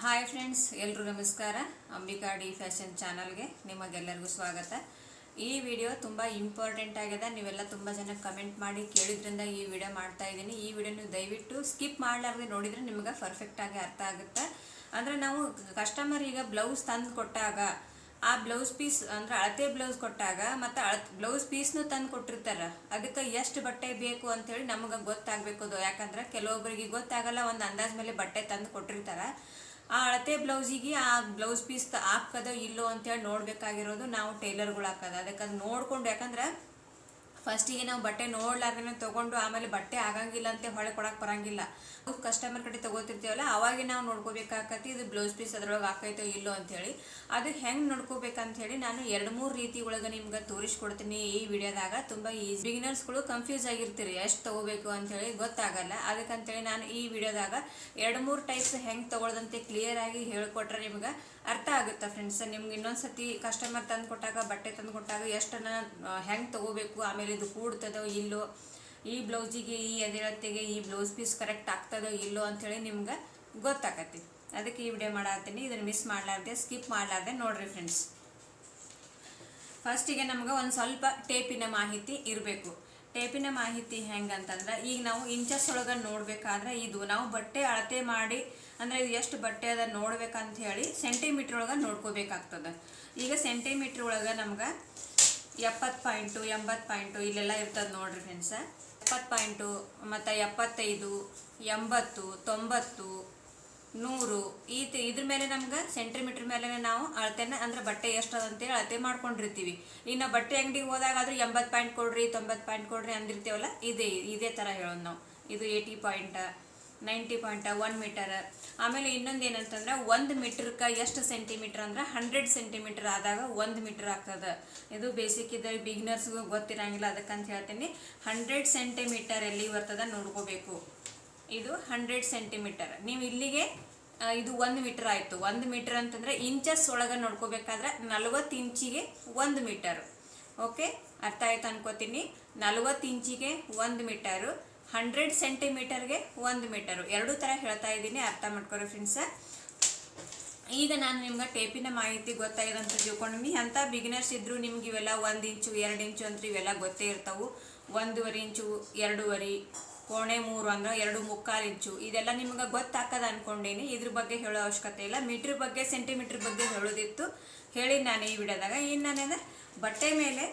Hi friends, ಎಲ್ಲರೂ ನಮಸ್ಕಾರ. Ambika D fashion ಚಾನಲ್ಗೆ ನಿಮಗೆಲ್ಲರಿಗೂ ಸ್ವಾಗತ. ಈ ವಿಡಿಯೋ ತುಂಬ ಇಂಪಾರ್ಟೆಂಟ್ ಆಗಿದೆ. ನೀವೆಲ್ಲ ತುಂಬ ಜನ ಕಮೆಂಟ್ ಮಾಡಿ ಕೇಳಿದ್ರಿಂದ ಈ ವಿಡಿಯೋ ಮಾಡ್ತಾ ಇದ್ದೀನಿ. ಈ ವಿಡಿಯೋ ನೀವು ದಯವಿಟ್ಟು ಸ್ಕಿಪ್ ಮಾಡಲಾರ್ದೆ ನೋಡಿದರೆ ನಿಮಗೆ ಪರ್ಫೆಕ್ಟಾಗಿ ಅರ್ಥ ಆಗುತ್ತೆ. ಅಂದರೆ ನಾವು ಕಸ್ಟಮರ್ ಈಗ ಬ್ಲೌಸ್ ತಂದು ಕೊಟ್ಟಾಗ ಆ ಬ್ಲೌಸ್ ಪೀಸ್ ಅಂದರೆ ಅಳತೆ ಬ್ಲೌಸ್ ಕೊಟ್ಟಾಗ ಮತ್ತು ಬ್ಲೌಸ್ ಪೀಸ್ನು ತಂದು ಕೊಟ್ಟಿರ್ತಾರೆ. ಅದಕ್ಕೆ ಎಷ್ಟು ಬಟ್ಟೆ ಬೇಕು ಅಂಥೇಳಿ ನಮಗೆ ಗೊತ್ತಾಗಬೇಕು. ಅದು ಯಾಕಂದ್ರೆ ಕೆಲವೊಬ್ಬರಿಗೆ ಗೊತ್ತಾಗಲ್ಲ, ಒಂದು ಅಂದಾಜ್ ಮೇಲೆ ಬಟ್ಟೆ ತಂದು ಕೊಟ್ಟಿರ್ತಾರೆ. ಆ ಅಳತೆ ಬ್ಲೌಸಿಗೆ ಆ ಬ್ಲೌಸ್ ಪೀಸ್ ಹಾಕದ ಇಲ್ಲೋ ಅಂತೇಳಿ ನೋಡಬೇಕಾಗಿರೋದು ನಾವು ಟೈಲರ್ಗಳು ಹಾಕೋದು. ಅದಕ್ಕೆ ಅದು ನೋಡಿಕೊಂಡು, ಯಾಕಂದ್ರೆ ಫಸ್ಟಿಗೆ ನಾವು ಬಟ್ಟೆ ನೋಡ್ಲಾರ್ದೇ ತೊಗೊಂಡು ಆಮೇಲೆ ಬಟ್ಟೆ ಆಗಂಗಿಲ್ಲ ಅಂತ ಹೊಳೆ ಕೊಡಕ್ಕೆ ಬರಂಗಿಲ್ಲ. ಕಸ್ಟಮರ್ ಕಡೆ ತೊಗೋತಿರ್ತೀವಲ್ಲ, ಅವಾಗೆ ನಾವು ನೋಡ್ಕೋಬೇಕಾಕತಿ ಇದು ಬ್ಲೌಸ್ ಪೀಸ್ ಅದ್ರೊಳಗೆ ಹಾಕೈತೋ ಇಲ್ಲೋ ಅಂಥೇಳಿ. ಅದು ಹೆಂಗೆ ನೋಡ್ಕೋಬೇಕಂಥೇಳಿ ನಾನು 2-3 ರೀತಿ ಒಳಗೆ ನಿಮ್ಗೆ ತೋರಿಸ್ಕೊಡ್ತೀನಿ ಈ ವಿಡಿಯೋದಾಗ. ತುಂಬ ಈಸಿ. ಬಿಗಿನರ್ಸ್ಗಳು ಕನ್ಫ್ಯೂಸ್ ಆಗಿರ್ತೀರಿ, ಎಷ್ಟು ತೊಗೋಬೇಕು ಅಂಥೇಳಿ ಗೊತ್ತಾಗಲ್ಲ. ಅದಕ್ಕಂತೇಳಿ ನಾನು ಈ ವಿಡಿಯೋದಾಗ 2-3 ಟೈಪ್ಸ್ ಹೆಂಗೆ ತೊಗೊಳ್ದಂತೆ ಕ್ಲಿಯರ್ ಆಗಿ ಹೇಳ್ಕೊಟ್ರೆ ನಿಮ್ಗೆ ಅರ್ಥ ಆಗುತ್ತೆ ಫ್ರೆಂಡ್ಸ್. ನಿಮ್ಗೆ ಇನ್ನೊಂದ್ಸತಿ ಕಸ್ಟಮರ್ ತಂದು ಕೊಟ್ಟಾಗ, ಬಟ್ಟೆ ತಂದು ಕೊಟ್ಟಾಗ ಎಷ್ಟನ್ನ ಹೆಂಗೆ ತೊಗೋಬೇಕು, ಆಮೇಲೆ ಇದು ಕೂಡ್ತದೋ ಇಲ್ಲೋ, ಈ ಬ್ಲೌಸಿಗೆ ಈ ಎದೆಳತೆಗೆ ಈ ಬ್ಲೌಸ್ ಪೀಸ್ ಕರೆಕ್ಟ್ ಆಗ್ತದೋ ಇಲ್ಲೋ ಅಂಥೇಳಿ ನಿಮ್ಗೆ ಗೊತ್ತಾಗತ್ತೆ. ಅದಕ್ಕೆ ಈ ವಿಡಿಯೋ ಮಾಡತ್ತೀನಿ. ಇದನ್ನು ಮಿಸ್ ಮಾಡಲಾರ್ದೆ, ಸ್ಕಿಪ್ ಮಾಡಲಾರ್ದೆ ನೋಡ್ರಿ ಫ್ರೆಂಡ್ಸ್. ಫಸ್ಟಿಗೆ ನಮ್ಗೆ ಒಂದು ಸ್ವಲ್ಪ ಟೇಪಿನ ಮಾಹಿತಿ ಇರಬೇಕು. ಟೇಪಿನ ಮಾಹಿತಿ ಹೆಂಗಂತಂದ್ರೆ, ಈಗ ನಾವು ಇಂಚಸ್ ಒಳಗೆ ನೋಡಬೇಕಾದ್ರೆ ಇದು ನಾವು ಬಟ್ಟೆ ಅಳತೆ ಮಾಡಿ, ಅಂದರೆ ಇದು ಎಷ್ಟು ಬಟ್ಟೆ ಅದ ನೋಡ್ಬೇಕಂತ ಹೇಳಿ ಸೆಂಟಿಮೀಟ್ರ್ ಒಳಗೆ ನೋಡ್ಕೋಬೇಕಾಗ್ತದೆ. ಈಗ ಸೆಂಟಿಮೀಟ್ರ್ ಒಳಗೆ ನಮ್ಗೆ 70 ಪಾಯಿಂಟು 80 ಪಾಯಿಂಟು ಇಲ್ಲೆಲ್ಲ ಇರ್ತದೆ ನೋಡ್ರಿ ಫ್ರೆಂಡ್ಸ. 70 ಪಾಯಿಂಟು ಮತ್ತು 75, 80, 90, 100 ಇದ್ರ ಮೇಲೆ ನಮ್ಗೆ ಸೆಂಟಿಮೀಟ್ರ್ ಮೇಲೆ ನಾವು ಅಳತೆನ, ಅಂದ್ರೆ ಬಟ್ಟೆ ಎಷ್ಟು ಅದಂತೇಳಿ ಅಳತೆ ಮಾಡ್ಕೊಂಡಿರ್ತೀವಿ. ಈಗ ನಾವು ಬಟ್ಟೆ ಅಂಗಡಿಗೆ ಹೋದಾಗಾದ್ರೂ 80 ಪಾಯಿಂಟ್ ಕೊಡ್ರಿ, 90 ಪಾಯಿಂಟ್ ಕೊಡ್ರಿ ಅಂದಿರ್ತೀವಲ್ಲ, ಇದೇ ಥರ ಹೇಳೋದು ನಾವು. ಇದು 80 ಪಾಯಿಂಟ, 90 ಪಾಯಿಂಟ, 1 ಮೀಟರ್. ಆಮೇಲೆ ಇನ್ನೊಂದು ಏನಂತಂದ್ರೆ, 1 ಮೀಟ್ರಕ್ಕೆ ಎಷ್ಟು ಸೆಂಟಿಮೀಟ್ರ್ ಅಂದ್ರೆ 100 ಸೆಂಟಿಮೀಟ್ರ್ ಆದಾಗ 1 ಮೀಟ್ರ್ ಆಗ್ತದೆ. ಇದು ಬೇಸಿಕ್ ಇದೆ, ಬಿಗಿನರ್ಸ್ಗೂ ಗೊತ್ತಿರಂಗಿಲ್ಲ, ಅದಕ್ಕಂತ ಹೇಳ್ತೀನಿ. 100 ಸೆಂಟಿಮೀಟರ್ ಎಲ್ಲಿ ಬರ್ತದೆ ನೋಡ್ಕೋಬೇಕು. ಇದು 100 ಸೆಂಟಿಮೀಟರ್. ನೀವು ಇಲ್ಲಿಗೆ ಇದು 1 ಮೀಟರ್ ಆಯಿತು. 1 ಮೀಟರ್ ಅಂತಂದರೆ ಇಂಚಸ್ ಒಳಗೆ ನೋಡ್ಕೋಬೇಕಾದ್ರೆ 40 ಇಂಚಿಗೆ 1 ಮೀಟರ್. ಓಕೆ, ಅರ್ಥ ಆಯ್ತು ಅನ್ಕೋತೀನಿ. 40 ಇಂಚಿಗೆ 1 ಮೀಟರು, 100 ಸೆಂಟಿಮೀಟರ್ಗೆ 1 ಮೀಟರು. ಎರಡೂ ಥರ ಹೇಳ್ತಾ ಇದ್ದೀನಿ, ಅರ್ಥ ಮಾಡ್ಕೊರಿ ಫ್ರೆಂಡ್ಸ. ಈಗ ನಾನು ನಿಮ್ಗೆ ಟೇಪಿನ ಮಾಹಿತಿ ಗೊತ್ತಾಗಿದೆ ಅಂತ ತಿಳ್ಕೊಂಡಿನಿ. ಅಂಥ ಬಿಗಿನರ್ಸ್ ಇದ್ದರೂ ನಿಮ್ಗೆ ಇವೆಲ್ಲ 1 ಇಂಚು 2 ಇಂಚು ಅಂತ ಇವೆಲ್ಲ ಗೊತ್ತೇ ಇರ್ತಾವೆ. 1.5 ಇಂಚು, 2.5, 3 ಅಂದ್ರೆ 2.25 ಇಂಚು, ಇದೆಲ್ಲ ನಿಮ್ಗೆ ಗೊತ್ತಾಕದ ಅನ್ಕೊಂಡೇನಿ. ಇದ್ರ ಬಗ್ಗೆ ಹೇಳೋ ಅವಶ್ಯಕತೆ ಇಲ್ಲ. ಮೀಟ್ರ್ ಬಗ್ಗೆ, ಸೆಂಟಿಮೀಟ್ರ್ ಬಗ್ಗೆ ಹೇಳೋದಿತ್ತು, ಹೇಳಿ ನಾನು ಈ ವಿಡಿಯೋದಾಗ. ಇನ್ನೇನೆಂದ್ರೆ ಬಟ್ಟೆ ಮೇಲೆ,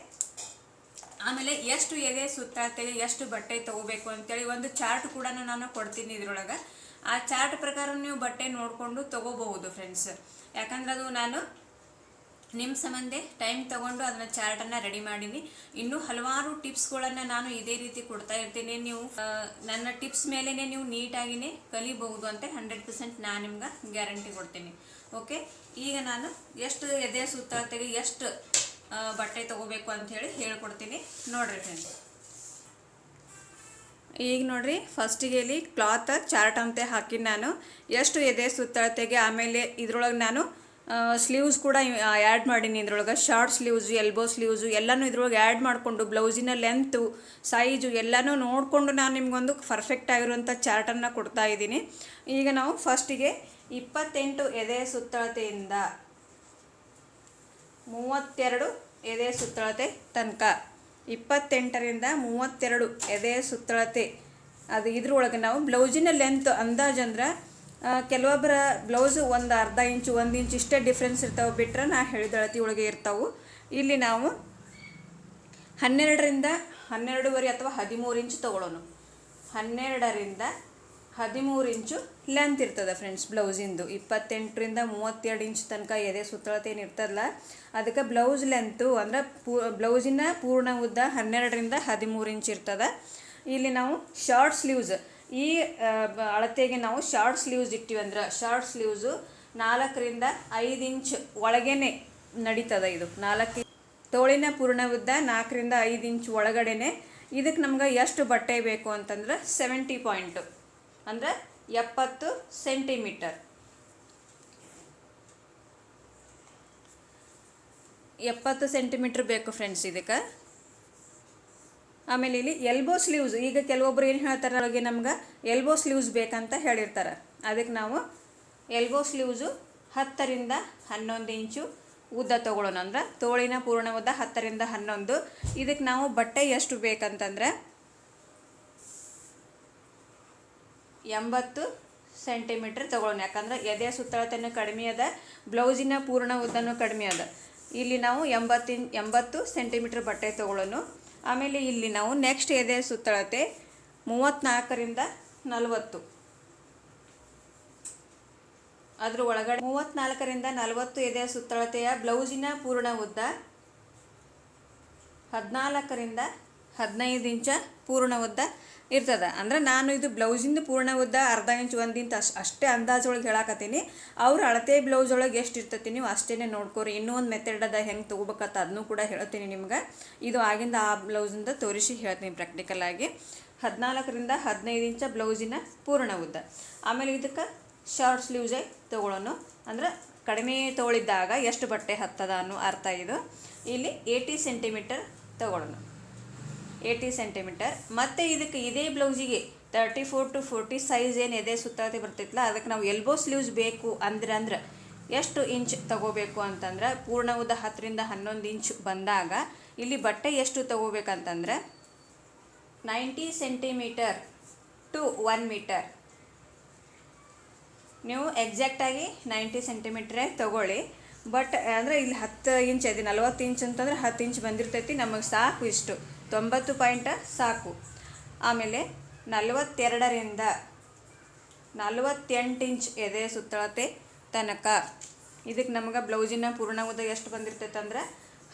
ಆಮೇಲೆ ಎಷ್ಟು ಎದೆ ಸುತ್ತಾತೆಗೆ ಎಷ್ಟು ಬಟ್ಟೆ ತೊಗೋಬೇಕು ಅಂತೇಳಿ ಒಂದು ಚಾರ್ಟ್ ಕೂಡ ನಾನು ಕೊಡ್ತೀನಿ ಇದ್ರೊಳಗೆ. ಆ ಚಾರ್ಟ್ ಪ್ರಕಾರ ನೀವು ಬಟ್ಟೆ ನೋಡಿಕೊಂಡು ತೊಗೋಬಹುದು ಫ್ರೆಂಡ್ಸ್. ಯಾಕಂದ್ರೆ ಅದು ನಾನು ನಿಮ್ಮ ಸಂಬಂಧ ಟೈಮ್ ತೊಗೊಂಡು ಅದನ್ನ ಚಾರ್ಟನ್ನು ರೆಡಿ ಮಾಡೀನಿ. ಇನ್ನೂ ಹಲವಾರು ಟಿಪ್ಸ್ಗಳನ್ನು ನಾನು ಇದೇ ರೀತಿ ಕೊಡ್ತಾ ಇರ್ತೀನಿ. ನೀವು ನನ್ನ ಟಿಪ್ಸ್ ಮೇಲೇ ನೀವು ನೀಟಾಗಿಯೇ ಕಲಿಬಹುದು ಅಂತ 100% ನಾನು ನಿಮ್ಗೆ ಗ್ಯಾರಂಟಿ ಕೊಡ್ತೀನಿ. ಓಕೆ, ಈಗ ನಾನು ಎಷ್ಟು ಎದೆ ಸುತ್ತಾತೆಗೆ ಎಷ್ಟು ಬಟ್ಟೆ ತೊಗೋಬೇಕು ಅಂಥೇಳಿ ಹೇಳ್ಕೊಡ್ತೀನಿ ನೋಡ್ರಿ ಫ್ರೆಂಡ್ಸ್. ಈಗ ನೋಡ್ರಿ, ಫಸ್ಟಿಗೆ ಇಲ್ಲಿ ಕ್ಲಾತ್ ಚಾರ್ಟ್ ಅಂತ ಹಾಕಿ ನಾನು ಎಷ್ಟು ಎದೆ ಸುತ್ತಳತೆಗೆ, ಆಮೇಲೆ ಇದ್ರೊಳಗೆ ನಾನು ಸ್ಲೀವ್ಸ್ ಕೂಡ ಆ್ಯಡ್ ಮಾಡೀನಿ. ಇದ್ರೊಳಗೆ ಶಾರ್ಟ್ ಸ್ಲೀವ್ಸು, ಎಲ್ಬೋ ಸ್ಲೀವ್ಸು ಎಲ್ಲನೂ ಇದ್ರೊಳಗೆ ಆ್ಯಡ್ ಮಾಡಿಕೊಂಡು ಬ್ಲೌಸಿನ ಲೆಂತು, ಸೈಜು ಎಲ್ಲನೂ ನೋಡಿಕೊಂಡು ನಾನು ನಿಮಗೊಂದು ಪರ್ಫೆಕ್ಟ್ ಆಗಿರುವಂಥ ಚಾರ್ಟನ್ನು ಕೊಡ್ತಾ ಇದ್ದೀನಿ. ಈಗ ನಾವು ಫಸ್ಟಿಗೆ 28 ಎದೆ ಸುತ್ತಳತೆಯಿಂದ 32 ಎದೆ ಸುತ್ತಳತೆ ತನಕ, 28ರಿಂದ 32 ಎದೆ ಸುತ್ತಳತೆ, ಅದು ಇದ್ರೊಳಗೆ ನಾವು ಬ್ಲೌಸಿನ ಲೆಂತ್ ಅಂದಾಜು ಅಂದ್ರೆ ಕೆಲವೊಬ್ಬರ ಬ್ಲೌಸು ಒಂದು ಅರ್ಧ ಇಂಚು 1 ಇಂಚು ಇಷ್ಟೇ ಡಿಫ್ರೆನ್ಸ್ ಇರ್ತಾವೆ, ಬಿಟ್ಟರೆ ನಾ ಹೇಳಿದ ಅಳತೆ ಒಳಗೆ ಇರ್ತಾವೆ. ಇಲ್ಲಿ ನಾವು 12ರಿಂದ 12.5 ಅಥವಾ 13 ಇಂಚು ತೊಗೊಳ್ಳೋಣ. 12ರಿಂದ 13 ಇಂಚು ಲೆಂತ್ ಇರ್ತದೆ ಫ್ರೆಂಡ್ಸ್ ಬ್ಲೌಸಿಂದು. 28ರಿಂದ 32 ಇಂಚು ತನಕ ಎದೆ ಸುತ್ತಳತೆ ಏನು ಇರ್ತದಲ್ಲ, ಅದಕ್ಕೆ ಬ್ಲೌಸ್ ಲೆಂತು ಅಂದ್ರೆ ಬ್ಲೌಸಿನ ಪೂರ್ಣ ಉದ್ದ 12ರಿಂದ 13 ಇಂಚು ಇರ್ತದೆ. ಇಲ್ಲಿ ನಾವು ಶಾರ್ಟ್ ಸ್ಲೀವ್ಸ್, ಈ ಅಳತೆಗೆ ನಾವು ಶಾರ್ಟ್ ಸ್ಲೀವ್ಸ್ ಇಟ್ಟಿವಿ ಅಂದ್ರೆ ಶಾರ್ಟ್ ಸ್ಲೀವ್ಸು 4ರಿಂದ 5 ಇಂಚ್ ಒಳಗೇನೆ ನಡೀತದೆ. ಇದು 4 ತೋಳಿನ ಪೂರ್ಣ ಉದ್ದ 4ರಿಂದ 5 ಇಂಚ್ ಒಳಗಡೆನೆ. ಇದಕ್ಕೆ ನಮ್ಗೆ ಎಷ್ಟು ಬಟ್ಟೆ ಬೇಕು ಅಂತಂದ್ರೆ 70 ಪಾಯಿಂಟು ಅಂದರೆ 70 ಸೆಂಟಿಮೀಟರ್. 70 ಸೆಂಟಿಮೀಟ್ರ್ ಬೇಕು ಫ್ರೆಂಡ್ಸ್ ಇದಕ್ಕೆ. ಆಮೇಲೆ ಇಲ್ಲಿ ಎಲ್ಬೋ ಸ್ಲೀವ್ಸ್, ಈಗ ಕೆಲವೊಬ್ರು ಏನು ಹೇಳ್ತಾರೆ, ನಮಗೆ ಎಲ್ಬೋ ಸ್ಲೀವ್ಸ್ ಬೇಕಂತ ಹೇಳಿರ್ತಾರೆ. ಅದಕ್ಕೆ ನಾವು ಎಲ್ಬೋ ಸ್ಲೀವ್ಸು 10ರಿಂದ 11 ಇಂಚು ಉದ್ದ ತೊಗೊಳ್ಳೋಣ. ಅಂದ್ರೆ ತೋಳಿನ ಪೂರ್ಣ ಉದ್ದ 10ರಿಂದ 11. ಇದಕ್ಕೆ ನಾವು ಬಟ್ಟೆ ಎಷ್ಟು ಬೇಕಂತಂದ್ರೆ 80 ಸೆಂಟಿಮೀಟ್ರ್ ತೊಗೊಳ್ಳೋಣ. ಯಾಕಂದ್ರೆ ಎದೆ ಸುತ್ತಳತೆನೂ ಕಡಿಮೆ ಅದ, ಬ್ಲೌಸಿನ ಪೂರ್ಣ ಉದ್ದನೂ ಕಡಿಮೆ ಅದ. ಇಲ್ಲಿ ನಾವು 80 ಸೆಂಟಿಮೀಟ್ರ್ ಬಟ್ಟೆ ತೊಗೊಳ್ಳೋಣ. ಆಮೇಲೆ ಇಲ್ಲಿ ನಾವು ನೆಕ್ಸ್ಟ್ ಎದೆ ಸುತ್ತಳತೆ 34ರಿಂದ 40. ಅದ್ರ ಒಳಗಡೆ 34ರಿಂದ 40 ಎದೆ ಸುತ್ತಳತೆಯ ಬ್ಲೌಸಿನ ಪೂರ್ಣ ಉದ್ದ 14ರಿಂದ 15 ಇಂಚ ಪೂರ್ಣ ಉದ್ದ ಇರ್ತದೆ. ಅಂದ್ರೆ ನಾನು ಇದು ಬ್ಲೌಸಿಂದ ಪೂರ್ಣ ಉದ್ದ ಅರ್ಧ ಇಂಚ್ 1 ಇಂಚ್ ಅಷ್ಟೇ ಅಂದಾಜೊಳಗೆ ಹೇಳಕತ್ತೀನಿ. ಅವ್ರ ಅಳತೆ ಬ್ಲೌಸ್ ಒಳಗೆ ಎಷ್ಟು ಇರ್ತೈತಿ ನೀವು ಅಷ್ಟೇ ನೋಡ್ಕೊರಿ. ಇನ್ನೂ ಒಂದು ಮೆಥಡ್ ಅದ ಹೆಂಗೆ ತೊಗೋಬೇಕತ್ತ ಅದನ್ನು ಕೂಡ ಹೇಳ್ತೀನಿ ನಿಮ್ಗೆ. ಇದು ಆಗಿಂದ ಆ ಬ್ಲೌಸಿಂದ ತೋರಿಸಿ ಹೇಳ್ತೀನಿ ಪ್ರಾಕ್ಟಿಕಲ್ ಆಗಿ. 14ರಿಂದ 15 ಇಂಚ ಬ್ಲೌಸಿನ ಪೂರ್ಣ ಉದ್ದ. ಆಮೇಲೆ ಇದಕ್ಕೆ ಶಾರ್ಟ್ ಸ್ಲೀವ್ಸೇ ತೊಗೊಳ್ಳೋಣ. ಅಂದ್ರೆ ಕಡಿಮೆ ತೊಗೊಳಿದ್ದಾಗ ಎಷ್ಟು ಬಟ್ಟೆ ಹತ್ತದ ಅನ್ನೋ ಅರ್ಥ ಇದು. ಇಲ್ಲಿ 80 ಸೆಂಟಿಮೀಟರ್ ತೊಗೊಳ್ಳೋಣ, 80 ಸೆಂಟಿಮೀಟರ್. ಮತ್ತು ಇದಕ್ಕೆ ಇದೇ ಬ್ಲೌಸಿಗೆ 34 to 40 ಸೈಜ್ ಏನು ಎದೆ ಸುತ್ತಳತೆ ಬರ್ತೈತಲ್ಲ, ಅದಕ್ಕೆ ನಾವು ಎಲ್ಬೋ ಸ್ಲೀವ್ಸ್ ಬೇಕು ಅಂದ್ರೆ ಎಷ್ಟು ಇಂಚ್ ತೊಗೋಬೇಕು ಅಂತಂದ್ರೆ ಪೂರ್ಣ ಉದ್ದ 10ರಿಂದ 11 ಇಂಚ್ ಬಂದಾಗ ಇಲ್ಲಿ ಬಟ್ಟೆ ಎಷ್ಟು ತೊಗೋಬೇಕಂತಂದ್ರೆ 90 ಸೆಂಟಿಮೀಟರ್ ಟು 1 ಮೀಟರ್. ನೀವು ಎಕ್ಸಾಕ್ಟಾಗಿ 90 ಸೆಂಟಿಮೀಟ್ರೇ ತೊಗೊಳ್ಳಿ. ಬಟ್ ಅಂದರೆ ಇಲ್ಲಿ 10 ಇಂಚ್ ಇದೆ, 40 ಇಂಚ್ ಅಂತಂದ್ರೆ 10 ಇಂಚ್ ಬಂದಿರ್ತೈತಿ. ನಮಗೆ ಸಾಕು ಇಷ್ಟು 90 ಪಾಯಿಂಟ್ ಸಾಕು. ಆಮೇಲೆ 42ರಿಂದ 48 ಇಂಚ್ ಎದೆ ಸುತ್ತಳತೆ ತನಕ ಇದಕ್ಕೆ ನಮಗೆ ಬ್ಲೌಸಿನ ಪೂರ್ಣ ಉದ್ದ ಎಷ್ಟು ಬಂದಿರ್ತೈತೆ ಅಂದ್ರೆ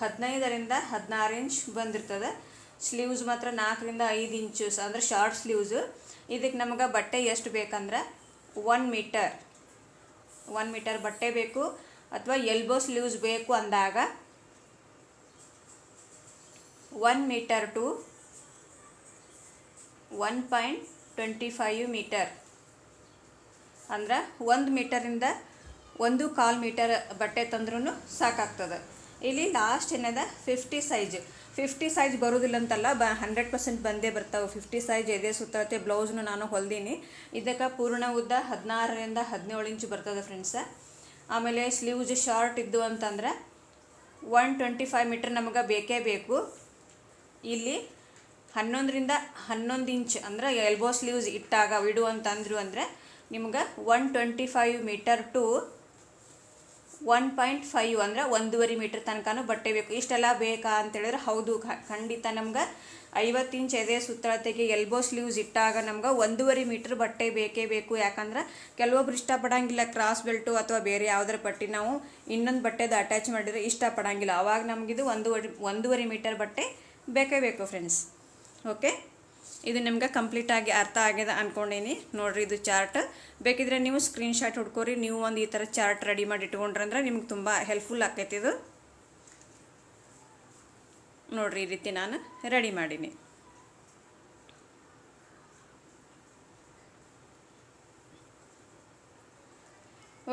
15ರಿಂದ 16 ಇಂಚ್ ಬಂದಿರ್ತದೆ. ಸ್ಲೀವ್ಸ್ ಮಾತ್ರ 4ರಿಂದ 5 ಇಂಚು ಅಂದರೆ ಶಾರ್ಟ್ ಸ್ಲೀವ್ಸು. ಇದಕ್ಕೆ ನಮಗೆ ಬಟ್ಟೆ ಎಷ್ಟು ಬೇಕಂದ್ರೆ 1 ಮೀಟರ್ ಬಟ್ಟೆ ಬೇಕು. ಅಥವಾ ಎಲ್ಬೋ ಸ್ಲೀವ್ಸ್ ಬೇಕು ಅಂದಾಗ 1 ಮೀಟರ್ ಟು 1.25 ಮೀಟರ್. ಅಂದ್ರೆ 1 ಮೀಟರಿಂದ 1.25 ಮೀಟರ್ ಬಟ್ಟೆ ತಂದ್ರೂ ಸಾಕಾಗ್ತದೆ. ಇಲ್ಲಿ ಲಾಸ್ಟ್ ಏನದ 50 ಸೈಜ್ ಬರೋದಿಲ್ಲ ಅಂತಲ್ಲ, 100% ಬಂದೇ ಬರ್ತಾವೆ. 50 ಸೈಜ್ ಎದೆ ಸುತ್ತಳತೆ ಬ್ಲೌಸ್ನು ನಾನು ಹೊಲ್ದೀನಿ. ಇದಕ್ಕೆ ಪೂರ್ಣ ಉದ್ದ 16ರಿಂದ 17 ಇಂಚ್ ಬರ್ತದೆ ಫ್ರೆಂಡ್ಸ. ಆಮೇಲೆ ಸ್ಲೀವ್ಸ್ ಶಾರ್ಟ್ ಇದ್ದು ಅಂತಂದ್ರೆ 125 ಮೀಟರ್ ನಮಗೆ ಬೇಕೇ ಬೇಕು. ಇಲ್ಲಿ 11ರಿಂದ 11 ಇಂಚ್ ಅಂದ್ರೆ ಎಲ್ಬೋ ಸ್ಲೀವ್ಸ್ ಇಡು ಅಂತಂದ್ರು ಅಂದರೆ ನಿಮ್ಗೆ 125 ಮೀಟರ್ ಟು 1.5 ಅಂದ್ರೆ 1.5 ಮೀಟರ್ ತನಕನೂ ಬಟ್ಟೆ ಬೇಕು. ಇಷ್ಟೆಲ್ಲ ಬೇಕಾ ಅಂತೇಳಿದ್ರೆ ಹೌದು, ಖಂಡಿತ. ನಮ್ಗೆ 50 ಇಂಚ್ ಎದೆ ಸುತ್ತಳತೆಗೆ ಎಲ್ಬೋ ಸ್ಲೀವ್ಸ್ ಇಟ್ಟಾಗ ನಮ್ಗೆ 1.5 ಮೀಟರ್ ಬಟ್ಟೆ ಬೇಕೇ ಬೇಕು. ಯಾಕಂದ್ರೆ ಕೆಲವೊಬ್ರು ಇಷ್ಟಪಡಂಗಿಲ್ಲ ಕ್ರಾಸ್ ಬೆಲ್ಟು ಅಥವಾ ಬೇರೆ ಯಾವುದರ ಪಟ್ಟಿ ನಾವು ಇನ್ನೊಂದು ಬಟ್ಟೆದು ಅಟ್ಯಾಚ್ ಮಾಡಿದರೆ ಇಷ್ಟಪಡಂಗಿಲ್ಲ. ಆವಾಗ ನಮಗಿದು 1.5 ಮೀಟರ್ ಬಟ್ಟೆ ಬೇಕೇ ಬೇಕು ಫ್ರೆಂಡ್ಸ್. ಓಕೆ, ಇದು ನಿಮ್ಗೆ ಕಂಪ್ಲೀಟಾಗಿ ಅರ್ಥ ಆಗಿದೆ ಅಂದ್ಕೊಂಡೀನಿ. ನೋಡಿರಿ, ಇದು ಚಾರ್ಟ್ ಬೇಕಿದ್ರೆ ನೀವು ಸ್ಕ್ರೀನ್ಶಾಟ್ ಹುಡ್ಕೋರಿ. ನೀವು ಒಂದು ಈ ಥರ ಚಾರ್ಟ್ ರೆಡಿ ಮಾಡಿ ಇಟ್ಕೊಂಡ್ರಂದ್ರೆ ನಿಮ್ಗೆ ತುಂಬ ಹೆಲ್ಪ್ಫುಲ್ ಆಕೈತಿ ಇದು. ನೋಡಿರಿ, ಈ ರೀತಿ ನಾನು ರೆಡಿ ಮಾಡೀನಿ.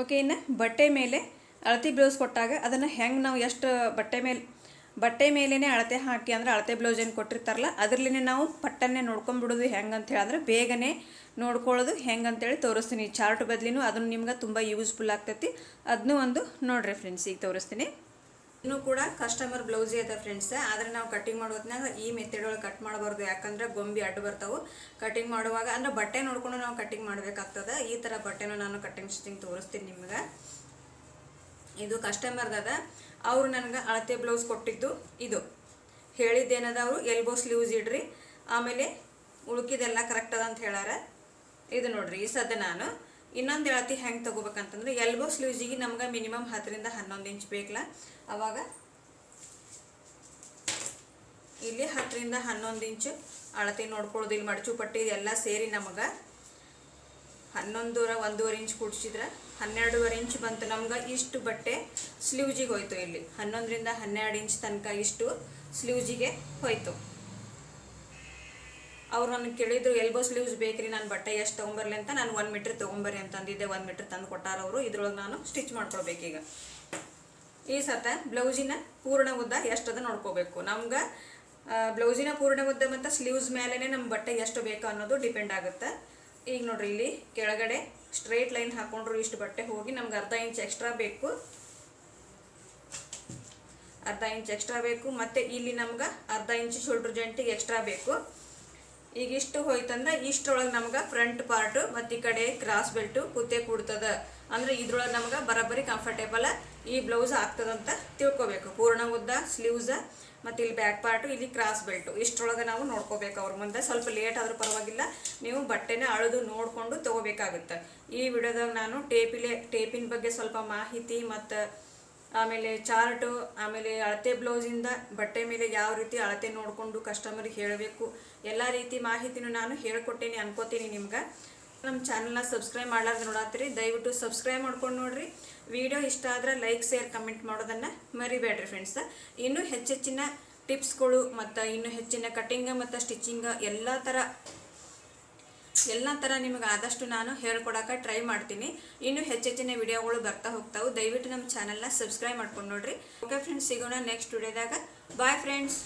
ಓಕೆ, ಇನ್ನು ಬಟ್ಟೆ ಮೇಲೆ ಅಳತೆ ಬ್ಲೌಸ್ ಕೊಟ್ಟಾಗ ಅದನ್ನು ಹೆಂಗೆ ನಾವು ಎಷ್ಟು ಬಟ್ಟೆ ಮೇಲೇ ಅಳತೆ ಹಾಕಿ ಅಂದರೆ ಅಳತೆ ಬ್ಲೌಸ್ ಏನು ಕೊಟ್ಟಿರ್ತಾರಲ್ಲ ಅದರಲ್ಲೇ ನಾವು ಪಟ್ಟನ್ನೇ ನೋಡ್ಕೊಂಬಿಡೋದು ಹೆಂಗೆ ಅಂತೇಳಿ, ಅಂದರೆ ಬೇಗನೆ ನೋಡ್ಕೊಳ್ಳೋದು ಹೆಂಗೆ ಅಂತೇಳಿ ತೋರಿಸ್ತೀನಿ. ಚಾರ್ಟ್ ಬದಲಿನೂ ಅದನ್ನು ನಿಮ್ಗೆ ತುಂಬ ಯೂಸ್ಫುಲ್ ಆಗ್ತೈತಿ. ಅದನ್ನೂ ಒಂದು ನೋಡಿರಿ ಫ್ರೆಂಡ್ಸ್, ಈಗ ತೋರಿಸ್ತೀನಿ. ಇನ್ನೂ ಕೂಡ ಕಸ್ಟಮರ್ ಬ್ಲೌಸೇ ಅದ ಫ್ರೆಂಡ್ಸ್. ಆದರೆ ನಾವು ಕಟಿಂಗ್ ಮಾಡೋದ್ನಾಗ ಈ ಮೆಥಡ್ ಒಳಗೆ ಕಟ್ ಮಾಡಬಾರ್ದು. ಯಾಕಂದ್ರೆ ಗೊಂಬಿ ಅಡ್ಡು ಬರ್ತಾವೆ ಕಟಿಂಗ್ ಮಾಡುವಾಗ. ಅಂದರೆ ಬಟ್ಟೆ ನೋಡ್ಕೊಂಡು ನಾವು ಕಟಿಂಗ್ ಮಾಡಬೇಕಾಗ್ತದೆ. ಈ ಥರ ಬಟ್ಟೆನೂ ನಾನು ಕಟಿಂಗ್ ಸ್ಟಿಚಿಂಗ್ ತೋರಿಸ್ತೀನಿ ನಿಮ್ಗೆ. ಇದು ಕಸ್ಟಮರ್ದದ. ಅವರು ನನಗೆ ಅಳತೆ ಬ್ಲೌಸ್ ಕೊಟ್ಟಿದ್ದು ಇದು ಹೇಳಿದ್ದೇನದ, ಅವರು ಎಲ್ಬೋ ಸ್ಲೀವ್ಸ್ ಇಡ್ರಿ, ಆಮೇಲೆ ಉಳುಕಿದೆಲ್ಲ ಕರೆಕ್ಟ್ ಅದ ಅಂತ ಹೇಳಾರ. ಇದು ನೋಡ್ರಿ, ಈ ಸದ್ಯ ನಾನು ಇನ್ನೊಂದು ಅಳತೆ ಹೆಂಗೆ ತೊಗೋಬೇಕಂತಂದ್ರೆ ಎಲ್ಬೋ ಸ್ಲೀವ್ಸಿಗೆ ನಮ್ಗೆ ಮಿನಿಮಮ್ 10ರಿಂದ 11 ಇಂಚ್ ಬೇಕಲ್ಲ. ಅವಾಗ ಇಲ್ಲಿ 10ರಿಂದ 11 ಇಂಚು ಅಳತೆ ನೋಡ್ಕೊಳ್ಳೋದು. ಇಲ್ಲಿ ಮಡಚು ಪಟ್ಟಿ ಎಲ್ಲ ಸೇರಿ ನಮಗೆ 1.5 ಇಂಚ್ ಕೂಡಿಸಿದ್ರೆ 12.5 ಇಂಚ್ ಬಂತು. ನಮ್ಗೆ ಇಷ್ಟು ಬಟ್ಟೆ ಸ್ಲೀವ್ಜಿಗೆ ಹೋಯ್ತು. ಇಲ್ಲಿ 11ರಿಂದ 12 ಇಂಚ್ ತನಕ ಇಷ್ಟು ಸ್ಲೀವ್ಜಿಗೆ ಹೋಯ್ತು. ಅವ್ರು ನನಗೆ ಕೇಳಿದ್ರು ಎಲ್ಬೋ ಸ್ಲೀವ್ಸ್ ಬೇಕ್ರಿ, ನಾನು ಬಟ್ಟೆ ಎಷ್ಟು ತೊಗೊಂಬರ್ಲಿ ಅಂತ. ನಾನು 1 ಮೀಟ್ರ್ ತೊಗೊಂಬರ್ರಿ ಅಂತಂದಿದ್ದೆ. 1 ಮೀಟ್ರ್ ತಂದು ಕೊಟ್ಟಾರ ಅವರು. ಇದ್ರೊಳಗೆ ನಾನು ಸ್ಟಿಚ್ ಮಾಡ್ಕೊಳ್ಬೇಕೀಗ. ಈ ಸತ ಬ್ಲೌಸಿನ ಪೂರ್ಣ ಉದ್ದ ಎಷ್ಟದ ನೋಡ್ಕೋಬೇಕು. ನಮ್ಗೆ ಬ್ಲೌಸಿನ ಪೂರ್ಣ ಉದ್ದ ಮತ್ತು ಸ್ಲೀವ್ಸ್ ಮೇಲೇ ನಮ್ಮ ಬಟ್ಟೆ ಎಷ್ಟು ಬೇಕು ಅನ್ನೋದು ಡಿಪೆಂಡ್ ಆಗುತ್ತೆ. ಈಗ ನೋಡ್ರಿ, ಇಲ್ಲಿ ಕೆಳಗಡೆ ಸ್ಟ್ರೇಟ್ ಲೈನ್ ಹಾಕೊಂಡ್ರು ಇಷ್ಟು ಬಟ್ಟೆ ಹೋಗಿ ನಮ್ಗೆ ಅರ್ಧ ಇಂಚ್ ಎಕ್ಸ್ಟ್ರಾ ಬೇಕು, ಅರ್ಧ ಇಂಚ್ ಎಕ್ಸ್ಟ್ರಾ ಬೇಕು. ಮತ್ತು ಇಲ್ಲಿ ನಮ್ಗೆ ಅರ್ಧ ಇಂಚ್ ಶೋಲ್ಡ್ರ್ ಜಾಯಿಂಟಿಗೆ ಎಕ್ಸ್ಟ್ರಾ ಬೇಕು. ಈಗ ಇಷ್ಟು ಹೋಯ್ತಂದ್ರೆ ಇಷ್ಟರೊಳಗೆ ನಮ್ಗೆ ಫ್ರಂಟ್ ಪಾರ್ಟು ಮತ್ತು ಈ ಕಡೆ ಕ್ರಾಸ್ ಬೆಲ್ಟು ಕುತ್ತೆ ಕೂಡ್ತದ. ಅಂದ್ರೆ ಇದ್ರೊಳಗೆ ನಮ್ಗೆ ಬರೋಬ್ಬರಿ ಕಂಫರ್ಟೇಬಲ್ ಈ ಬ್ಲೌಸ್ ಆಗ್ತದಂತ ತಿಳ್ಕೊಬೇಕು. ಪೂರ್ಣ ಉದ್ದ ಸ್ಲೀವ್ಸ ಮತ್ತು ಇಲ್ಲಿ ಬ್ಯಾಕ್ ಪಾರ್ಟು, ಇಲ್ಲಿ ಕ್ರಾಸ್ ಬೆಲ್ಟು, ಇಷ್ಟರೊಳಗೆ ನಾವು ನೋಡ್ಕೋಬೇಕು. ಅವ್ರ ಮುಂದೆ ಸ್ವಲ್ಪ ಲೇಟ್ ಆದರೂ ಪರವಾಗಿಲ್ಲ, ನೀವು ಬಟ್ಟೆನ ಅಳೆದು ನೋಡಿಕೊಂಡು ತೊಗೋಬೇಕಾಗುತ್ತೆ. ಈ ವಿಡಿಯೋದಾಗ ನಾನು ಟೇಪಿನ ಬಗ್ಗೆ ಸ್ವಲ್ಪ ಮಾಹಿತಿ ಮತ್ತು ಆಮೇಲೆ ಚಾರ್ಟು, ಆಮೇಲೆ ಅಳತೆ ಬ್ಲೌಸಿಂದ ಬಟ್ಟೆ ಮೇಲೆ ಯಾವ ರೀತಿ ಅಳತೆ ನೋಡಿಕೊಂಡು ಕಸ್ಟಮರಿಗೆ ಹೇಳಬೇಕು, ಎಲ್ಲ ರೀತಿ ಮಾಹಿತಿನೂ ನಾನು ಹೇಳ್ಕೊಟ್ಟೇನೆ ಅನ್ಕೋತೀನಿ. ನಿಮ್ಗೆ ನಮ್ಮ ಚಾನಲ್ನ ಸಬ್ಸ್ಕ್ರೈಬ್ ಮಾಡಲಾರ್ದು ನೋಡತ್ತೀರಿ, ದಯವಿಟ್ಟು ಸಬ್ಸ್ಕ್ರೈಬ್ ಮಾಡ್ಕೊಂಡು ನೋಡಿರಿ. ವಿಡಿಯೋ ಇಷ್ಟ ಆದ್ರೆ ಲೈಕ್ ಶೇರ್ ಕಮೆಂಟ್ ಮಾಡೋದನ್ನು ಮರಿಬೇಡ್ರಿ ಫ್ರೆಂಡ್ಸ್. ಇನ್ನೂ ಹೆಚ್ಚೆಚ್ಚಿನ ಟಿಪ್ಸ್ಗಳು ಮತ್ತು ಇನ್ನೂ ಹೆಚ್ಚಿನ ಕಟ್ಟಿಂಗ್ ಮತ್ತು ಸ್ಟಿಚಿಂಗ್ ಎಲ್ಲ ಥರ ನಿಮಗೆ ಆದಷ್ಟು ನಾನು ಹೇಳ್ಕೊಡೋಕೆ ಟ್ರೈ ಮಾಡ್ತೀನಿ. ಇನ್ನೂ ಹೆಚ್ಚೆಚ್ಚಿನ ವಿಡಿಯೋಗಳು ಬರ್ತಾ ಹೋಗ್ತಾವೆ. ದಯವಿಟ್ಟು ನಮ್ಮ ಚಾನಲ್ನ ಸಬ್ಸ್ಕ್ರೈಬ್ ಮಾಡ್ಕೊಂಡು ನೋಡಿರಿ. ಓಕೆ ಫ್ರೆಂಡ್ಸ್, ಸಿಗೋಣ ನೆಕ್ಸ್ಟ್ ವಿಡಿಯೋದಾಗ. Bye friends.